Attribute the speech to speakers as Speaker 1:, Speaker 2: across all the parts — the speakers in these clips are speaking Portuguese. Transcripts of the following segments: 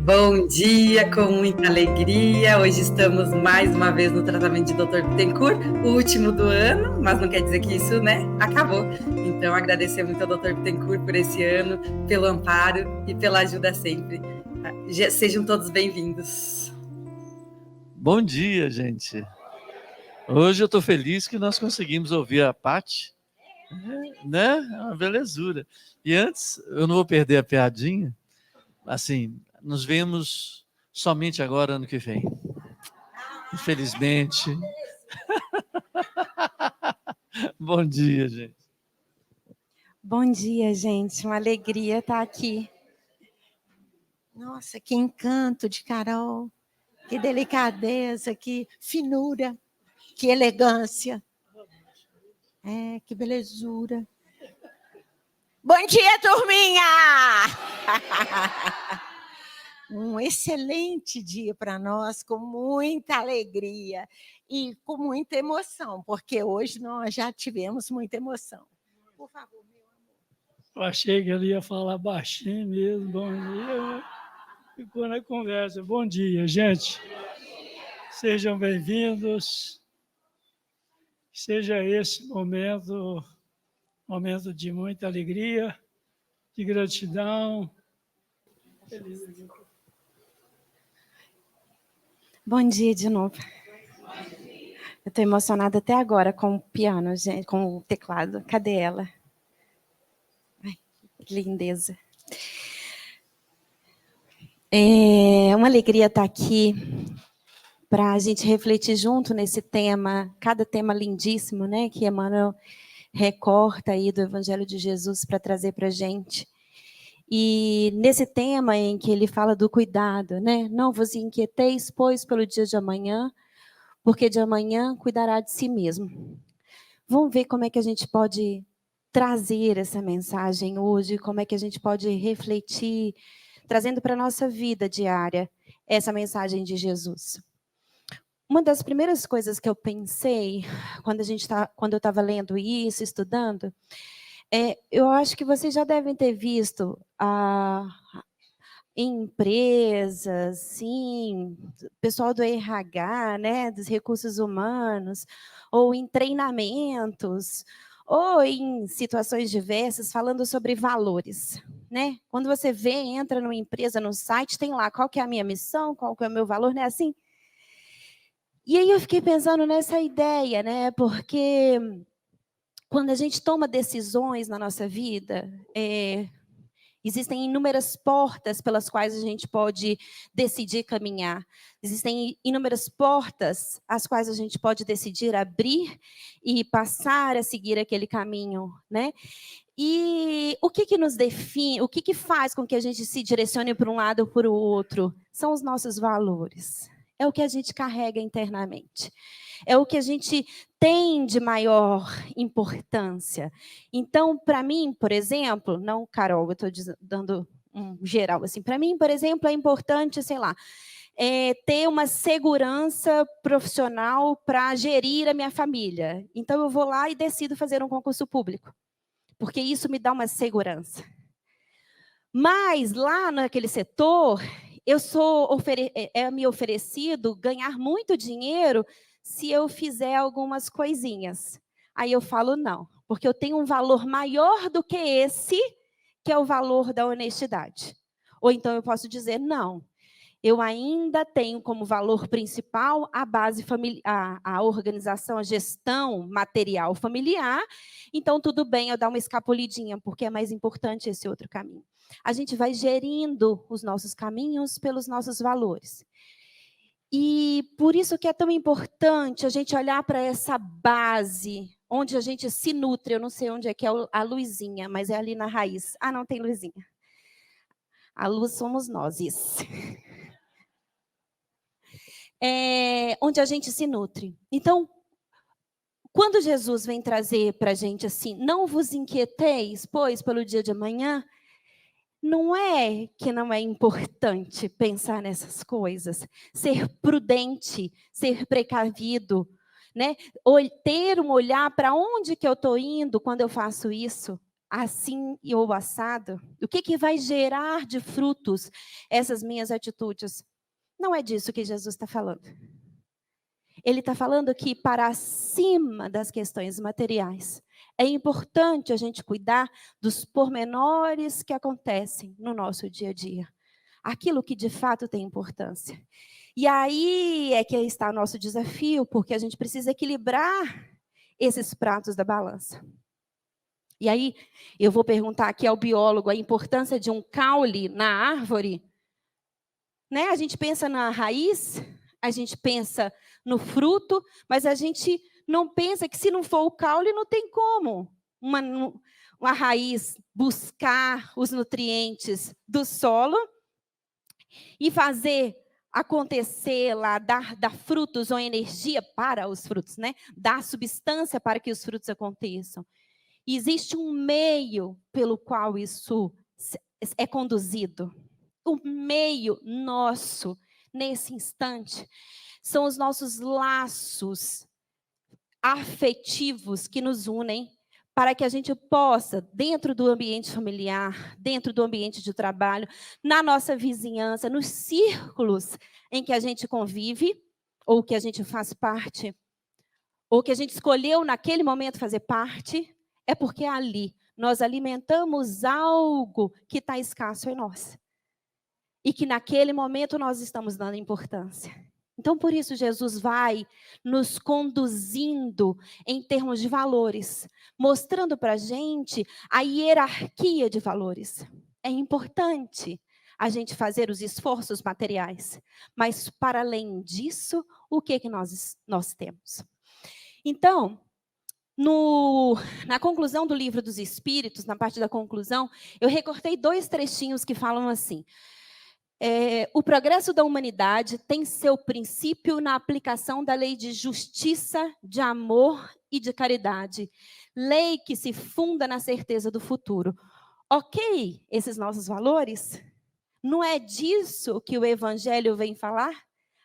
Speaker 1: Bom dia, com muita alegria. Hoje estamos mais uma vez no tratamento de Dr. Bittencourt, o último do ano, mas não quer dizer que isso, acabou. Então, agradecer muito ao Dr. Bittencourt por esse ano, pelo amparo e pela ajuda sempre. Sejam todos bem-vindos.
Speaker 2: Bom dia, gente. Hoje eu estou feliz que nós conseguimos ouvir a Paty, né? É uma belezura. E antes, eu não vou perder a piadinha, assim, nos vemos somente agora, ano que vem. Infelizmente. Bom dia, gente.
Speaker 3: Bom dia, gente. Uma alegria estar aqui. Nossa, que encanto de Carol. Que delicadeza, que finura, que elegância. Que belezura. Bom dia, turminha! Um excelente dia para nós, com muita alegria e com muita emoção, porque hoje nós já tivemos muita emoção. Por favor, meu amor.
Speaker 4: Eu achei que ele ia falar baixinho mesmo. Bom dia. Ficou na conversa. Bom dia, gente. Sejam bem-vindos. Seja esse momento de muita alegria, de gratidão.
Speaker 3: Bom dia de novo. Eu estou emocionada até agora com o piano, gente, com o teclado. Cadê ela? Ai, que lindeza. É uma alegria estar aqui para a gente refletir junto nesse tema, cada tema lindíssimo, né, que Emmanuel recorta aí do Evangelho de Jesus para trazer para a gente. E nesse tema em que ele fala do cuidado, né? Não vos inquieteis, pois, pelo dia de amanhã, porque de amanhã cuidará de si mesmo. Vamos ver como é que a gente pode trazer essa mensagem hoje, como é que a gente pode refletir, trazendo para a nossa vida diária essa mensagem de Jesus. Uma das primeiras coisas que eu pensei quando eu estava lendo isso, estudando, eu acho que vocês já devem ter visto em empresas, sim, pessoal do RH, né, dos recursos humanos, ou em treinamentos, ou em situações diversas, falando sobre valores, né? Quando você entra numa empresa, no site, tem lá qual que é a minha missão, qual que é o meu valor, né? Assim. E aí eu fiquei pensando nessa ideia, né? Porque quando a gente toma decisões na nossa vida, existem inúmeras portas pelas quais a gente pode decidir caminhar. Existem inúmeras portas as quais a gente pode decidir abrir e passar a seguir aquele caminho, né? E o que nos define, o que faz com que a gente se direcione para um lado ou para o outro? São os nossos valores. É o que a gente carrega internamente. É o que a gente tem de maior importância. Então, para mim, por exemplo, não, Carol, eu estou dando um geral, assim, para mim, por exemplo, é importante, sei lá, ter uma segurança profissional para gerir a minha família. Então, eu vou lá e decido fazer um concurso público, porque isso me dá uma segurança. Mas, lá naquele setor, é me oferecido ganhar muito dinheiro se eu fizer algumas coisinhas. Aí eu falo não, porque eu tenho um valor maior do que esse, que é o valor da honestidade. Ou então eu posso dizer não, eu ainda tenho como valor principal a base familiar, a organização, a gestão material familiar, então tudo bem eu dar uma escapulidinha, porque é mais importante esse outro caminho. A gente vai gerindo os nossos caminhos pelos nossos valores. E por isso que é tão importante a gente olhar para essa base, onde a gente se nutre. Eu não sei onde é que é a luzinha, mas é ali na raiz. Ah, não tem luzinha. A luz somos nós, isso. Onde a gente se nutre. Então, quando Jesus vem trazer para a gente assim, não vos inquieteis, pois, pelo dia de amanhã, não é que não é importante pensar nessas coisas, ser prudente, ser precavido, né? Ter um olhar para onde que eu estou indo quando eu faço isso. assim ou assado? O que vai gerar de frutos essas minhas atitudes? Não é disso que Jesus está falando. Ele está falando que para acima das questões materiais, é importante a gente cuidar dos pormenores que acontecem no nosso dia a dia. Aquilo que de fato tem importância. E aí é que está o nosso desafio, porque a gente precisa equilibrar esses pratos da balança. E aí eu vou perguntar aqui ao biólogo a importância de um caule na árvore. Né? A gente pensa na raiz, a gente pensa no fruto, mas a gente não pensa que se não for o caule, não tem como uma raiz buscar os nutrientes do solo e fazer acontecer lá, dar frutos ou energia para os frutos, né? Dar substância para que os frutos aconteçam. E existe um meio pelo qual isso é conduzido. O meio nosso, nesse instante, são os nossos laços afetivos que nos unem para que a gente possa, dentro do ambiente familiar, dentro do ambiente de trabalho, na nossa vizinhança, nos círculos em que a gente convive, ou que a gente faz parte, ou que a gente escolheu naquele momento fazer parte, é porque ali nós alimentamos algo que está escasso em nós. E que naquele momento nós estamos dando importância. Então, por isso, Jesus vai nos conduzindo em termos de valores, mostrando para a gente a hierarquia de valores. É importante a gente fazer os esforços materiais, mas, para além disso, o que nós temos? Então, na conclusão do Livro dos Espíritos, na parte da conclusão, eu recortei 2 trechinhos que falam assim: o progresso da humanidade tem seu princípio na aplicação da lei de justiça, de amor e de caridade. Lei que se funda na certeza do futuro. Ok, esses nossos valores? Não é disso que o Evangelho vem falar?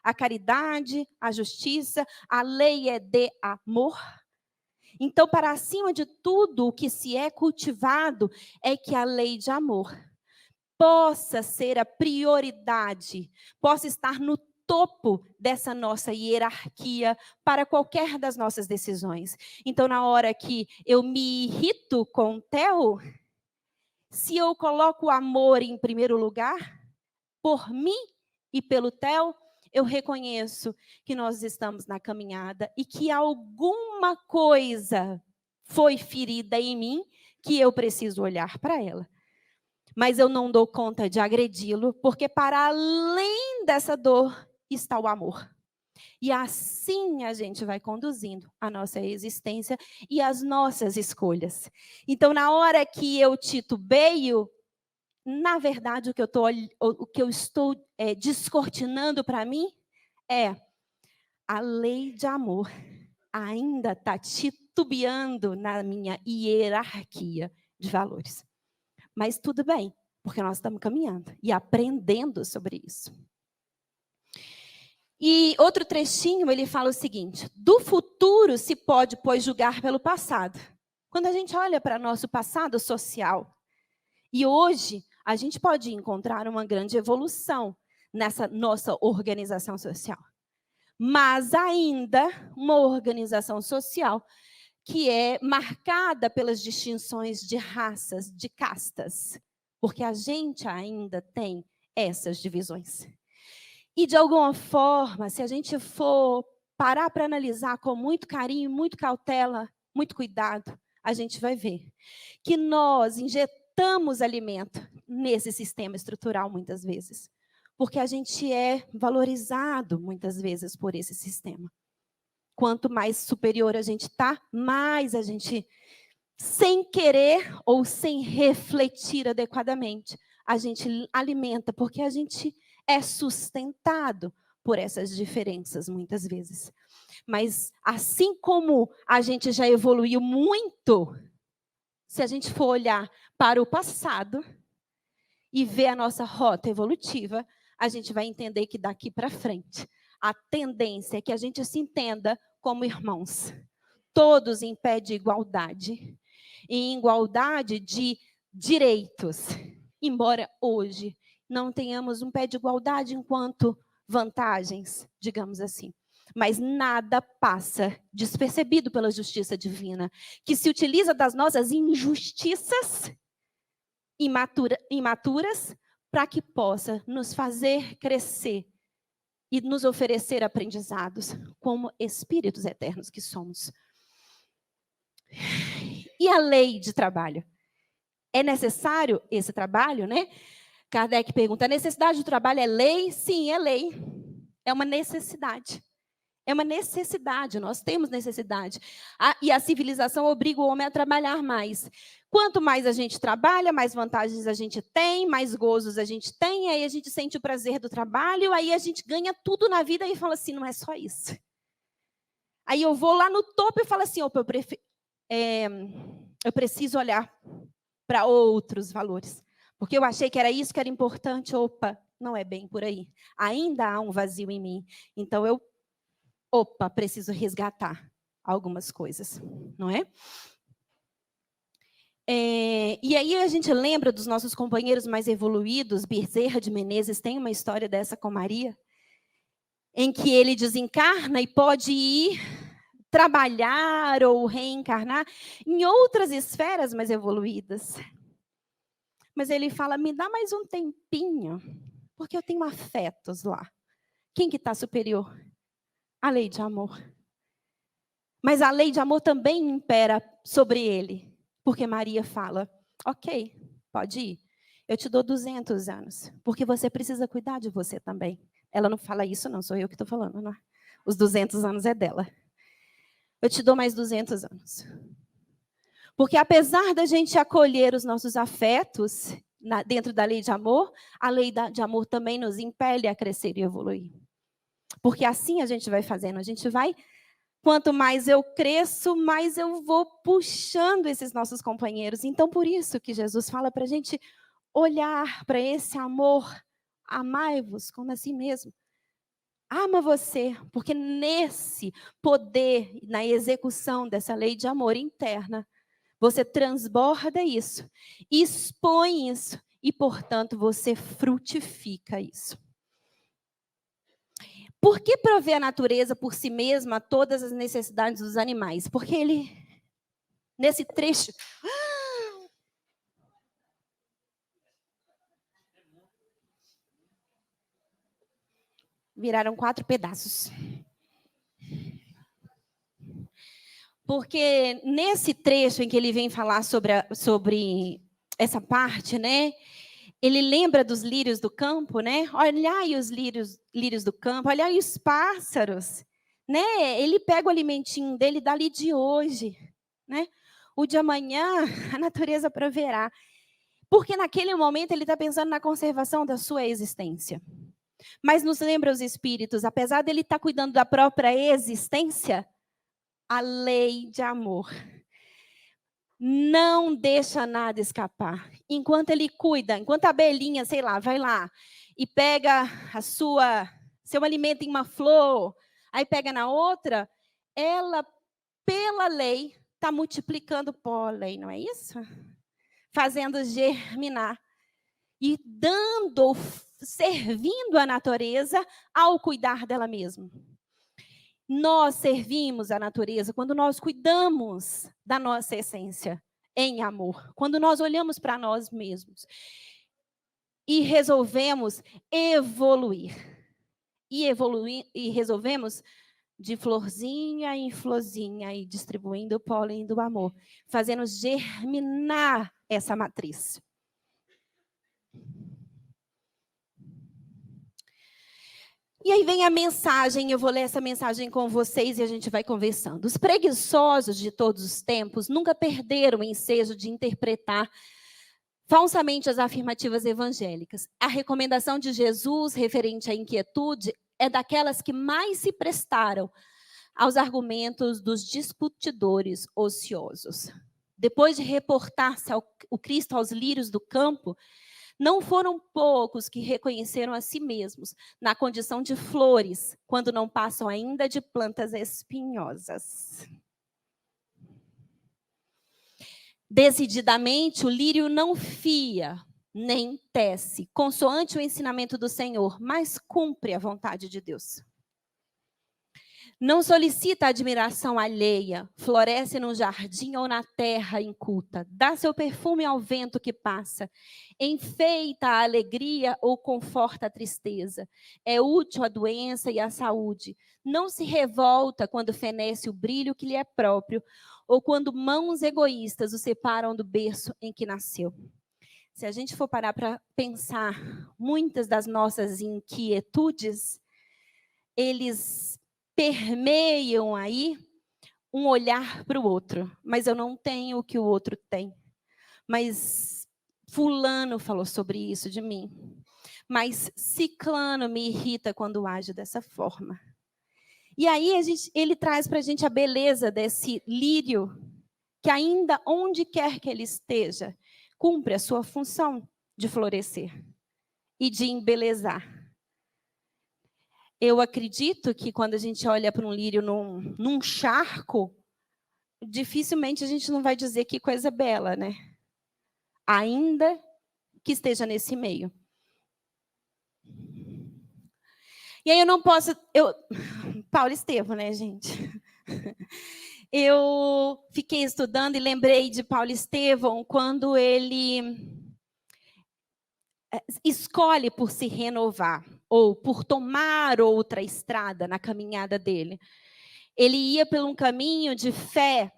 Speaker 3: A caridade, a justiça, a lei é de amor? Então, para acima de tudo, o que se é cultivado é que a lei de amor possa ser a prioridade, possa estar no topo dessa nossa hierarquia para qualquer das nossas decisões. Então, na hora que eu me irrito com o Theo, se eu coloco o amor em primeiro lugar, por mim e pelo Theo, eu reconheço que nós estamos na caminhada e que alguma coisa foi ferida em mim que eu preciso olhar para ela. Mas eu não dou conta de agredi-lo, porque para além dessa dor está o amor. E assim a gente vai conduzindo a nossa existência e as nossas escolhas. Então, na hora que eu titubeio, na verdade, o que eu estou descortinando para mim é a lei de amor ainda está titubeando na minha hierarquia de valores. Mas tudo bem, porque nós estamos caminhando e aprendendo sobre isso. E outro trechinho, ele fala o seguinte: do futuro se pode, pois, julgar pelo passado. Quando a gente olha para nosso passado social, e hoje a gente pode encontrar uma grande evolução nessa nossa organização social. Mas ainda uma organização social que é marcada pelas distinções de raças, de castas, porque a gente ainda tem essas divisões. E, de alguma forma, se a gente for parar para analisar com muito carinho, muito cautela, muito cuidado, a gente vai ver que nós injetamos alimento nesse sistema estrutural, muitas vezes, porque a gente é valorizado, muitas vezes, por esse sistema. Quanto mais superior a gente está, mais a gente, sem querer ou sem refletir adequadamente, a gente alimenta, porque a gente é sustentado por essas diferenças, muitas vezes. Mas, assim como a gente já evoluiu muito, se a gente for olhar para o passado e ver a nossa rota evolutiva, a gente vai entender que daqui para frente, a tendência é que a gente se entenda como irmãos, todos em pé de igualdade, em igualdade de direitos. Embora hoje não tenhamos um pé de igualdade enquanto vantagens, digamos assim. Mas nada passa despercebido pela justiça divina, que se utiliza das nossas injustiças imaturas para que possa nos fazer crescer e nos oferecer aprendizados como espíritos eternos que somos. E a lei de trabalho? É necessário esse trabalho, né? Kardec pergunta, a necessidade do trabalho é lei? Sim, é lei. É uma necessidade. É uma necessidade, nós temos necessidade. E a civilização obriga o homem a trabalhar mais. Quanto mais a gente trabalha, mais vantagens a gente tem, mais gozos a gente tem, aí a gente sente o prazer do trabalho, aí a gente ganha tudo na vida e fala assim, não é só isso. Aí eu vou lá no topo e falo assim, opa, eu preciso olhar para outros valores. Porque eu achei que era isso que era importante, opa, não é bem por aí. Ainda há um vazio em mim. Então preciso resgatar algumas coisas, não é? E aí a gente lembra dos nossos companheiros mais evoluídos, Bezerra de Menezes tem uma história dessa com Maria, em que ele desencarna e pode ir trabalhar ou reencarnar em outras esferas mais evoluídas. Mas ele fala, me dá mais um tempinho, porque eu tenho afetos lá. Quem que está superior? A lei de amor. Mas a lei de amor também impera sobre ele. Porque Maria fala, ok, pode ir. Eu te dou 200 anos. Porque você precisa cuidar de você também. Ela não fala isso, não. Sou eu que estou falando. Não é? Os 200 anos é dela. Eu te dou mais 200 anos. Porque apesar da gente acolher os nossos afetos dentro da lei de amor, a lei de amor também nos impele a crescer e evoluir. Porque assim a gente vai fazendo, quanto mais eu cresço, mais eu vou puxando esses nossos companheiros. Então, por isso que Jesus fala para a gente olhar para esse amor, amai-vos como assim mesmo. Ama você, porque nesse poder, na execução dessa lei de amor interna, você transborda isso, expõe isso e, portanto, você frutifica isso. Por que prover a natureza por si mesma todas as necessidades dos animais? Porque ele, nesse trecho... Viraram 4 pedaços. Porque nesse trecho em que ele vem falar sobre essa parte, né? Ele lembra dos lírios do campo, né? Olhai os lírios do campo, olhai os pássaros, né? Ele pega o alimentinho dele dali de hoje, né? O de amanhã a natureza proverá. Porque naquele momento ele está pensando na conservação da sua existência. Mas nos lembra os espíritos, apesar dele estar cuidando da própria existência, a lei de amor não deixa nada escapar. Enquanto ele cuida, enquanto a abelhinha, sei lá, vai lá e pega seu alimento em uma flor, aí pega na outra, ela, pela lei, está multiplicando pólen, não é isso? Fazendo germinar e servindo a natureza ao cuidar dela mesma. Nós servimos a natureza quando nós cuidamos da nossa essência em amor, quando nós olhamos para nós mesmos e resolvemos evoluir. E resolvemos de florzinha em florzinha e distribuindo o pólen do amor, fazendo germinar essa matriz. E aí vem a mensagem, eu vou ler essa mensagem com vocês e a gente vai conversando. Os preguiçosos de todos os tempos nunca perderam o ensejo de interpretar falsamente as afirmativas evangélicas. A recomendação de Jesus referente à inquietude é daquelas que mais se prestaram aos argumentos dos discutidores ociosos. Depois de reportar-se o Cristo aos lírios do campo, não foram poucos que reconheceram a si mesmos na condição de flores, quando não passam ainda de plantas espinhosas. Decididamente, o lírio não fia, nem tece, consoante o ensinamento do Senhor, mas cumpre a vontade de Deus. Não solicita admiração alheia, floresce num jardim ou na terra inculta, dá seu perfume ao vento que passa, enfeita a alegria ou conforta a tristeza, é útil à doença e à saúde, não se revolta quando fenece o brilho que lhe é próprio, ou quando mãos egoístas o separam do berço em que nasceu. Se a gente for parar para pensar, muitas das nossas inquietudes, eles permeiam aí um olhar para o outro. Mas eu não tenho o que o outro tem. Mas fulano falou sobre isso de mim. Mas ciclano me irrita quando age dessa forma. E aí ele traz para a gente a beleza desse lírio, que ainda onde quer que ele esteja, cumpre a sua função de florescer e de embelezar. Eu acredito que quando a gente olha para um lírio num charco, dificilmente a gente não vai dizer que coisa bela, né? Ainda que esteja nesse meio. E aí eu não posso... Paulo Estevam, né, gente? Eu fiquei estudando e lembrei de Paulo Estevam quando ele escolhe por se renovar ou por tomar outra estrada na caminhada dele. Ele ia por um caminho de fé,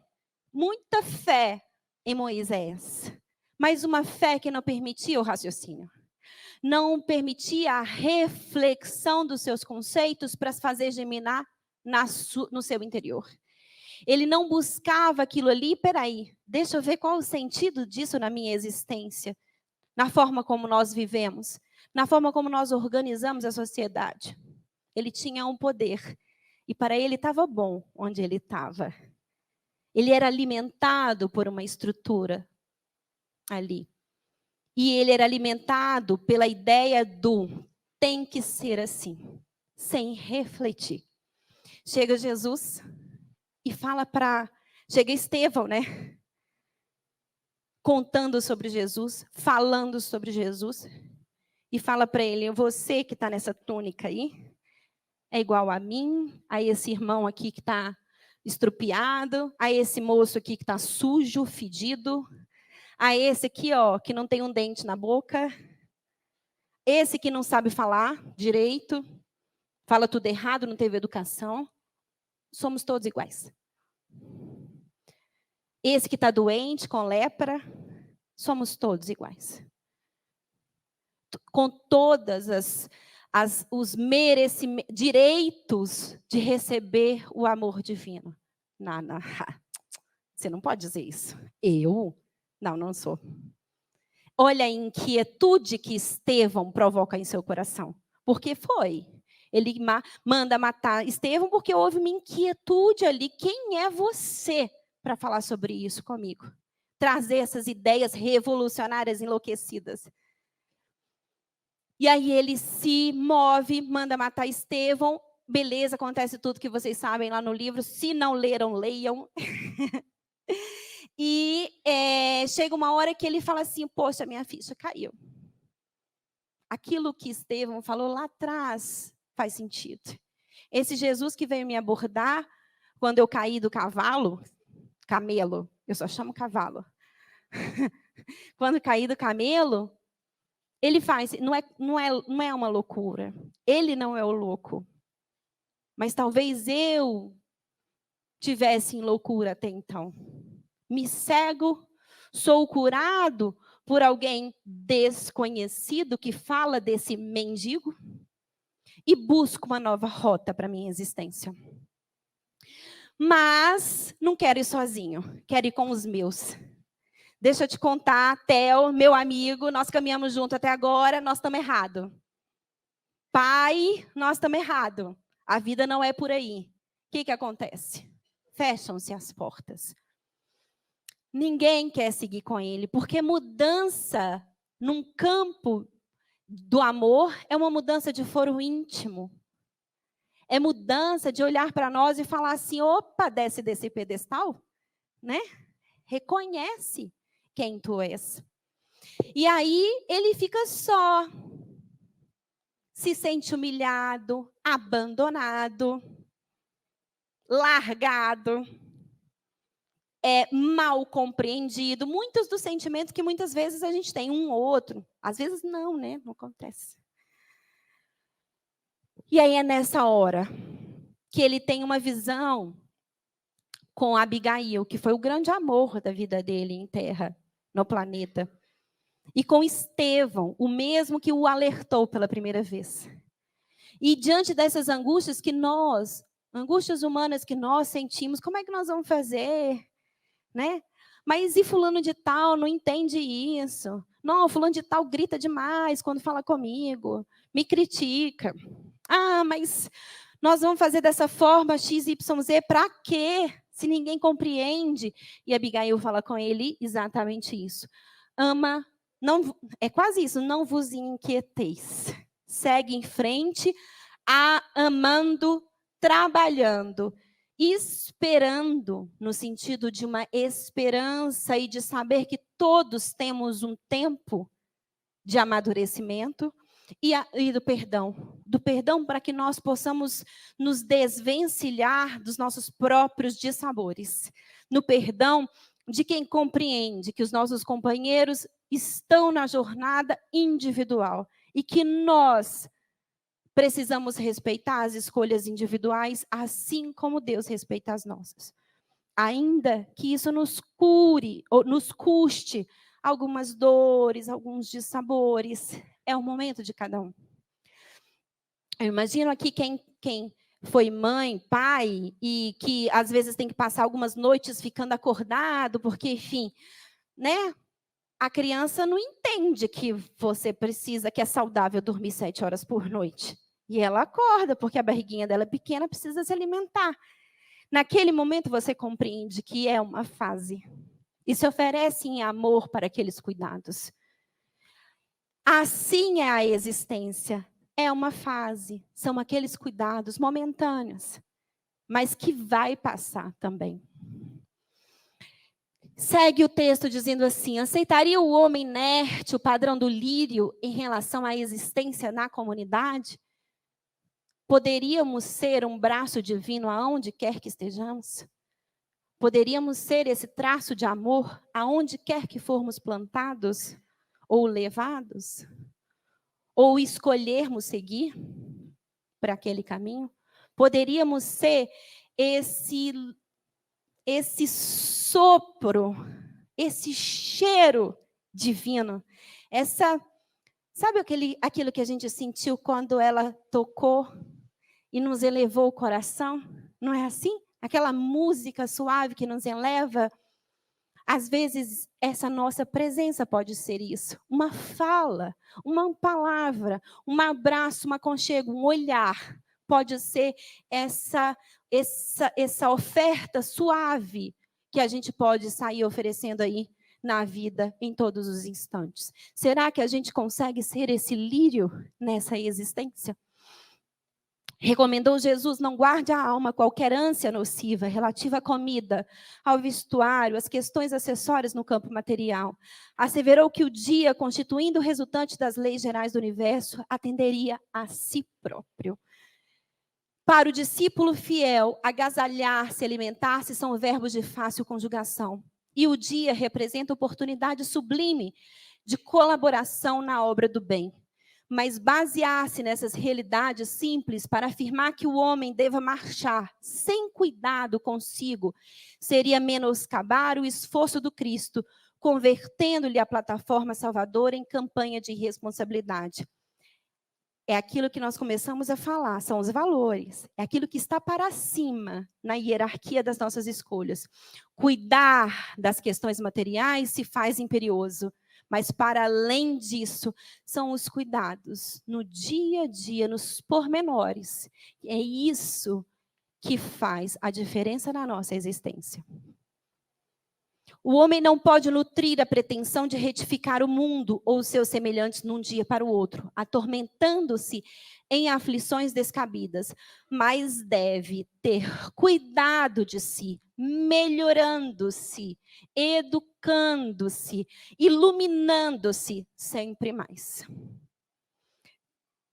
Speaker 3: muita fé em Moisés, mas uma fé que não permitia o raciocínio, não permitia a reflexão dos seus conceitos para fazer germinar no seu interior. Ele não buscava aquilo ali, peraí, deixa eu ver qual o sentido disso na minha existência, na forma como nós vivemos, na forma como nós organizamos a sociedade. Ele tinha um poder, e para ele estava bom onde ele estava. Ele era alimentado por uma estrutura ali. E ele era alimentado pela ideia do tem que ser assim, sem refletir. Chega Jesus e fala chega Estevão, né? Contando sobre Jesus, falando sobre Jesus, e fala para ele, você que está nessa túnica aí, é igual a mim, a esse irmão aqui que está estrupiado, a esse moço aqui que está sujo, fedido, a esse aqui, ó, que não tem um dente na boca, esse que não sabe falar direito, fala tudo errado, não teve educação, somos todos iguais. Esse que está doente, com lepra, somos todos iguais. Com todas os direitos de receber o amor divino. Não, você não pode dizer isso. Eu? Não sou. Olha a inquietude que Estevão provoca em seu coração. Porque foi. Ele manda matar Estevão porque houve uma inquietude ali. Quem é você para falar sobre isso comigo? Trazer essas ideias revolucionárias enlouquecidas. E aí ele se move, manda matar Estevão. Beleza, acontece tudo que vocês sabem lá no livro. Se não leram, leiam. E chega uma hora que ele fala assim, poxa, minha ficha caiu. Aquilo que Estevão falou lá atrás faz sentido. Esse Jesus que veio me abordar quando eu caí do camelo, eu só chamo cavalo. Quando caí do camelo, ele faz, não é uma loucura. Ele não é o louco. Mas talvez eu tivesse em loucura até então. Me cego, sou curado por alguém desconhecido que fala desse mendigo e busco uma nova rota para minha existência. Mas não quero ir sozinho, quero ir com os meus. Deixa eu te contar, Theo, meu amigo, nós caminhamos junto até agora, nós estamos errados. Pai, nós estamos errados. A vida não é por aí. O que acontece? Fecham-se as portas. Ninguém quer seguir com ele, porque mudança num campo do amor é uma mudança de foro íntimo. É mudança de olhar para nós e falar assim, opa, desce desse pedestal, né? Reconhece quem tu és. E aí ele fica só, se sente humilhado, abandonado, largado, mal compreendido. Muitos dos sentimentos que muitas vezes a gente tem, um ou outro. Às vezes não, né? Não acontece. E aí é nessa hora que ele tem uma visão com Abigail, que foi o grande amor da vida dele em terra, no planeta. E com Estevão, o mesmo que o alertou pela primeira vez. E diante dessas angústias angústias humanas que nós sentimos, como é que nós vamos fazer? Né? Mas e fulano de tal não entende isso? Não, fulano de tal grita demais quando fala comigo, me critica. Ah, mas nós vamos fazer dessa forma XYZ para quê? Se ninguém compreende. E Abigail fala com ele exatamente isso. Ama, não, é quase isso, não vos inquieteis. Segue em frente, amando, trabalhando, esperando, no sentido de uma esperança e de saber que todos temos um tempo de amadurecimento e do perdão para que nós possamos nos desvencilhar dos nossos próprios dissabores, no perdão de quem compreende que os nossos companheiros estão na jornada individual e que nós precisamos respeitar as escolhas individuais, assim como Deus respeita as nossas. Ainda que isso nos cure, ou nos custe algumas dores, alguns dissabores, é o momento de cada um. Eu imagino aqui quem foi mãe, pai, e que às vezes tem que passar algumas noites ficando acordado, porque, enfim, né? A criança não entende que você precisa, que é saudável dormir 7 horas por noite. E ela acorda, porque a barriguinha dela é pequena, precisa se alimentar. Naquele momento você compreende que é uma fase. E se oferece em amor para aqueles cuidados. Assim é a existência. É uma fase. São aqueles cuidados momentâneos. Mas que vai passar também. Segue o texto dizendo assim: aceitaria o homem inerte o padrão do lírio em relação à existência na comunidade? Poderíamos ser um braço divino aonde quer que estejamos? Poderíamos ser esse traço de amor aonde quer que formos plantados ou levados? Ou escolhermos seguir para aquele caminho? Poderíamos ser esse sopro, esse cheiro divino, sabe aquilo que a gente sentiu quando ela tocou e nos elevou o coração? Não é assim? Aquela música suave que nos eleva. Às vezes, essa nossa presença pode ser isso. Uma fala, uma palavra, um abraço, um aconchego, um olhar. Pode ser essa oferta suave que a gente pode sair oferecendo aí na vida em todos os instantes. Será que a gente consegue ser esse lírio nessa existência? Recomendou Jesus: não guarde a alma qualquer ânsia nociva relativa à comida, ao vestuário, às questões acessórias no campo material. Asseverou que o dia, constituindo o resultante das leis gerais do universo, atenderia a si próprio. Para o discípulo fiel, agasalhar-se, alimentar-se são verbos de fácil conjugação. E o dia representa oportunidade sublime de colaboração na obra do bem. Mas basear-se nessas realidades simples para afirmar que o homem deva marchar sem cuidado consigo seria menoscabar o esforço do Cristo, convertendo-lhe a plataforma salvadora em campanha de irresponsabilidade. É aquilo que nós começamos a falar, são os valores. É aquilo que está para cima na hierarquia das nossas escolhas. Cuidar das questões materiais se faz imperioso. Mas, para além disso, são os cuidados no dia a dia, nos pormenores. É isso que faz a diferença na nossa existência. O homem não pode nutrir a pretensão de retificar o mundo ou os seus semelhantes num dia para o outro, atormentando-se em aflições descabidas, mas deve ter cuidado de si, melhorando-se, edificando-se, iluminando-se sempre mais.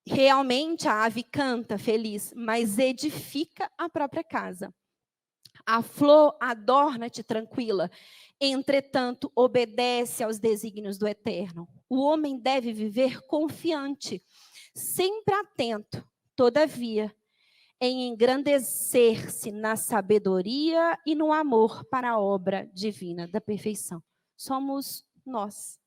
Speaker 3: Realmente a ave canta feliz, mas edifica a própria casa. A flor adorna-te tranquila, entretanto obedece aos desígnios do Eterno. O homem deve viver confiante, sempre atento, todavia, em engrandecer-se na sabedoria e no amor para a obra divina da perfeição. Somos nós.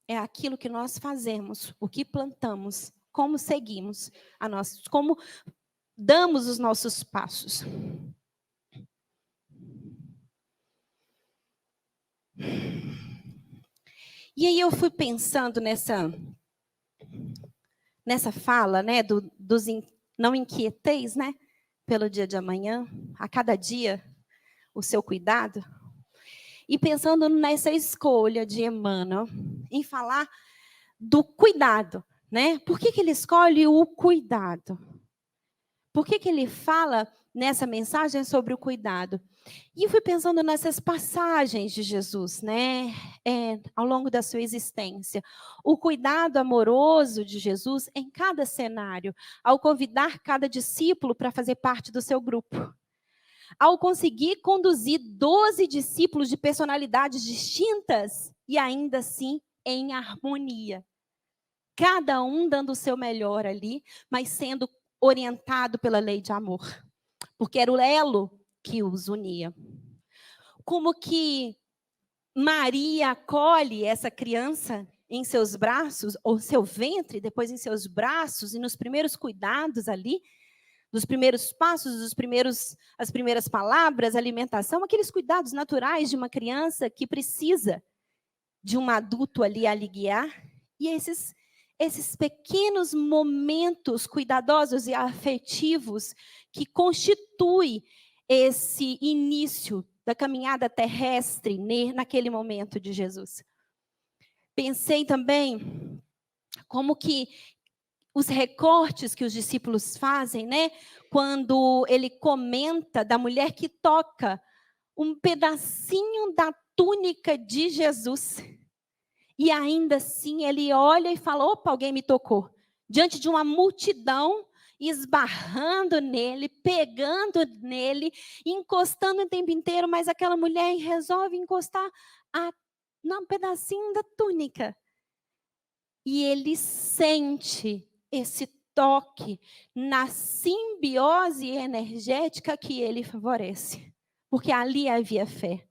Speaker 3: É aquilo que nós fazemos, o que plantamos, como seguimos, como damos os nossos passos. E aí eu fui pensando nessa fala, né, não inquieteis, né, pelo dia de amanhã, a cada dia o seu cuidado. E pensando nessa escolha de Emmanuel em falar do cuidado, né? Por que ele escolhe o cuidado? Por que ele fala nessa mensagem sobre o cuidado? E eu fui pensando nessas passagens de Jesus, né? Ao longo da sua existência. O cuidado amoroso de Jesus em cada cenário, ao convidar cada discípulo para fazer parte do seu grupo. Ao conseguir conduzir 12 discípulos de personalidades distintas e ainda assim em harmonia. Cada um dando o seu melhor ali, mas sendo orientado pela lei de amor. Porque era o elo que os unia. Como que Maria acolhe essa criança em seus braços, ou seu ventre, depois em seus braços, e nos primeiros cuidados ali, dos primeiros passos, as primeiras palavras, alimentação, aqueles cuidados naturais de uma criança que precisa de um adulto ali a lhe guiar. E esses pequenos momentos cuidadosos e afetivos que constituem esse início da caminhada terrestre naquele momento de Jesus. Pensei também como que os recortes que os discípulos fazem, né? Quando ele comenta da mulher que toca um pedacinho da túnica de Jesus. E ainda assim ele olha e fala, opa, alguém me tocou. Diante de uma multidão, esbarrando nele, pegando nele, encostando o tempo inteiro, mas aquela mulher resolve encostar num pedacinho da túnica. E ele sente esse toque na simbiose energética que ele favorece. Porque ali havia fé.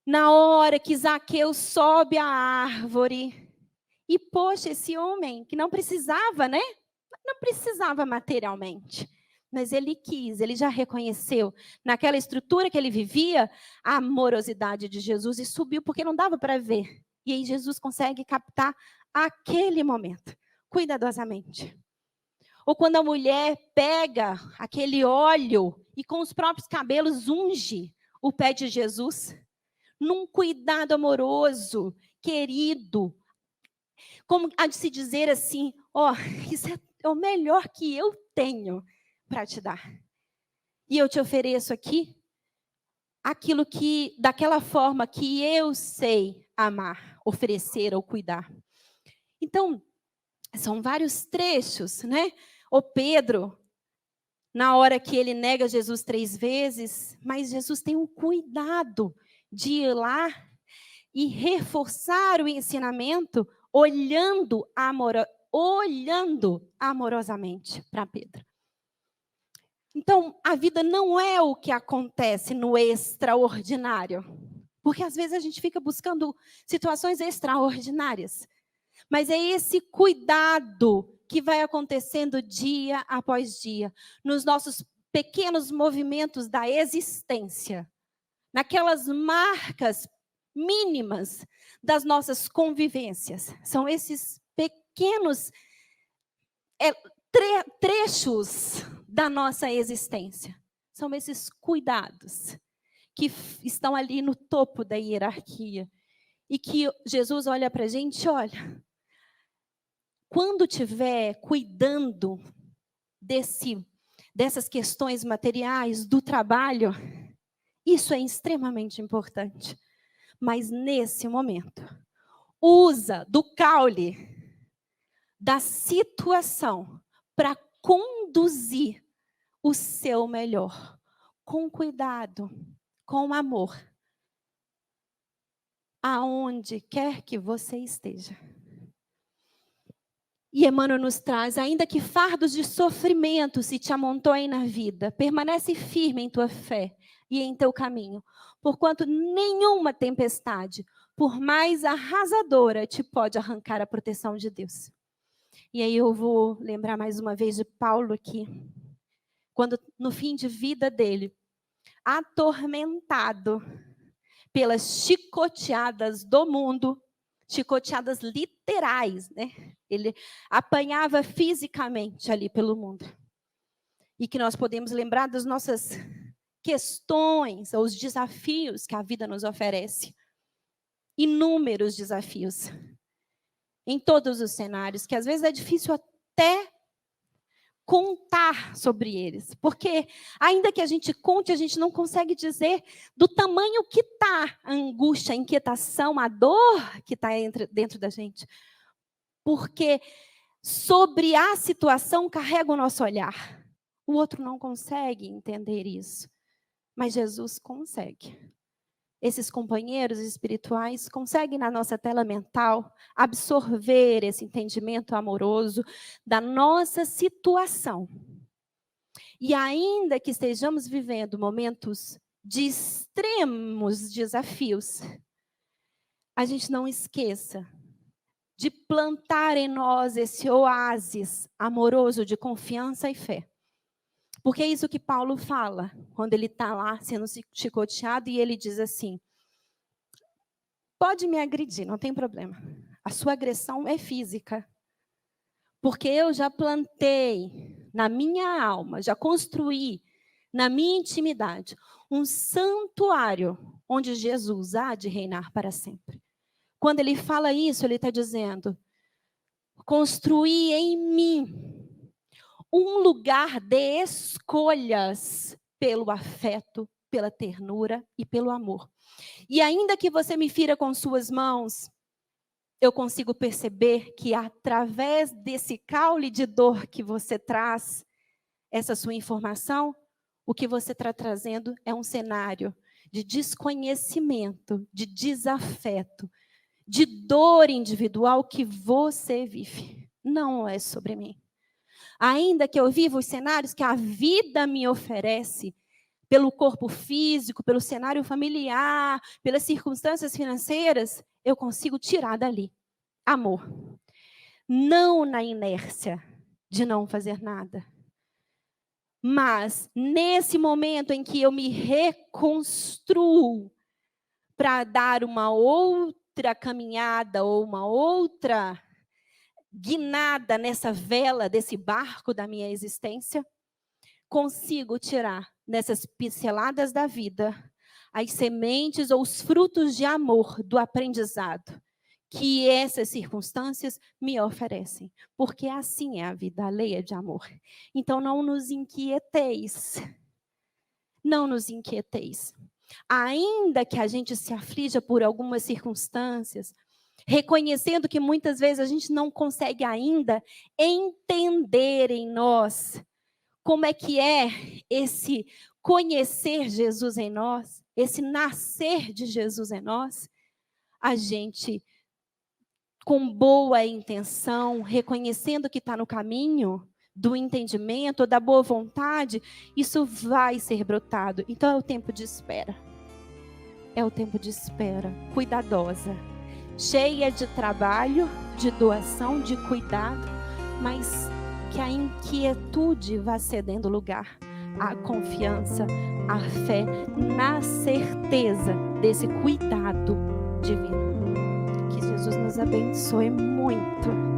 Speaker 3: Na hora que Zaqueu sobe a árvore, e poxa, esse homem que não precisava, né? Não precisava materialmente. Mas ele quis, ele já reconheceu, naquela estrutura que ele vivia, a amorosidade de Jesus e subiu, porque não dava para ver. E aí Jesus consegue captar aquele momento, cuidadosamente. Ou quando a mulher pega aquele óleo e com os próprios cabelos unge o pé de Jesus, num cuidado amoroso, querido, como há de se dizer assim, isso é o melhor que eu tenho para te dar. E eu te ofereço aqui aquilo que, daquela forma que eu sei amar, oferecer ou cuidar. Então, são vários trechos, né? O Pedro, na hora que ele nega Jesus 3 vezes, mas Jesus tem um cuidado de ir lá e reforçar o ensinamento, olhando amorosamente para Pedro. Então, a vida não é o que acontece no extraordinário. Porque às vezes a gente fica buscando situações extraordinárias. Mas é esse cuidado que vai acontecendo dia após dia, nos nossos pequenos movimentos da existência, naquelas marcas mínimas das nossas convivências. São esses pequenos trechos da nossa existência. São esses cuidados que estão ali no topo da hierarquia. E que Jesus olha para a gente, olha, quando estiver cuidando dessas questões materiais, do trabalho, Isso é extremamente importante. Mas nesse momento, usa do caule, da situação, para conduzir o seu melhor, com cuidado, com amor, aonde quer que você esteja. E Emmanuel nos traz, ainda que fardos de sofrimento se te amontoem na vida, permanece firme em tua fé e em teu caminho, porquanto nenhuma tempestade, por mais arrasadora, te pode arrancar a proteção de Deus. E aí eu vou lembrar mais uma vez de Paulo aqui, quando no fim de vida dele, atormentado pelas chicoteadas do mundo, chicoteadas literais, né? Ele apanhava fisicamente ali pelo mundo. E que nós podemos lembrar das nossas questões, ou os desafios que a vida nos oferece. Inúmeros desafios. Em todos os cenários, que às vezes é difícil até contar sobre eles. Porque, ainda que a gente conte, a gente não consegue dizer do tamanho que está a angústia, a inquietação, a dor que está dentro da gente. Porque sobre a situação carrega o nosso olhar. O outro não consegue entender isso. Mas Jesus consegue. Esses companheiros espirituais conseguem, na nossa tela mental, absorver esse entendimento amoroso da nossa situação. E ainda que estejamos vivendo momentos de extremos desafios, a gente não esqueça de plantar em nós esse oásis amoroso de confiança e fé. Porque é isso que Paulo fala, quando ele está lá sendo chicoteado, e ele diz assim, pode me agredir, não tem problema. A sua agressão é física. Porque eu já plantei na minha alma, já construí na minha intimidade um santuário onde Jesus há de reinar para sempre. Quando ele fala isso, ele está dizendo, construí em mim um lugar de escolhas pelo afeto, pela ternura e pelo amor. E ainda que você me fira com suas mãos, eu consigo perceber que através desse caule de dor que você traz, essa sua informação, o que você está trazendo é um cenário de desconhecimento, de desafeto, de dor individual que você vive. Não é sobre mim. Ainda que eu viva os cenários que a vida me oferece, pelo corpo físico, pelo cenário familiar, pelas circunstâncias financeiras, eu consigo tirar dali amor. Não na inércia de não fazer nada. Mas nesse momento em que eu me reconstruo para dar uma outra caminhada ou uma outra guinada nessa vela desse barco da minha existência, consigo tirar nessas pinceladas da vida as sementes ou os frutos de amor do aprendizado que essas circunstâncias me oferecem. Porque assim é a vida alheia de amor. Então não nos inquieteis. Não nos inquieteis. Ainda que a gente se aflija por algumas circunstâncias, reconhecendo que muitas vezes a gente não consegue ainda entender em nós como é que é esse conhecer Jesus em nós, esse nascer de Jesus em nós, a gente, com boa intenção, reconhecendo que está no caminho do entendimento, da boa vontade, isso vai ser brotado. Então é o tempo de espera. É o tempo de espera, cuidadosa. Cheia de trabalho, de doação, de cuidado, mas que a inquietude vá cedendo lugar à confiança, à fé, na certeza desse cuidado divino. Que Jesus nos abençoe muito.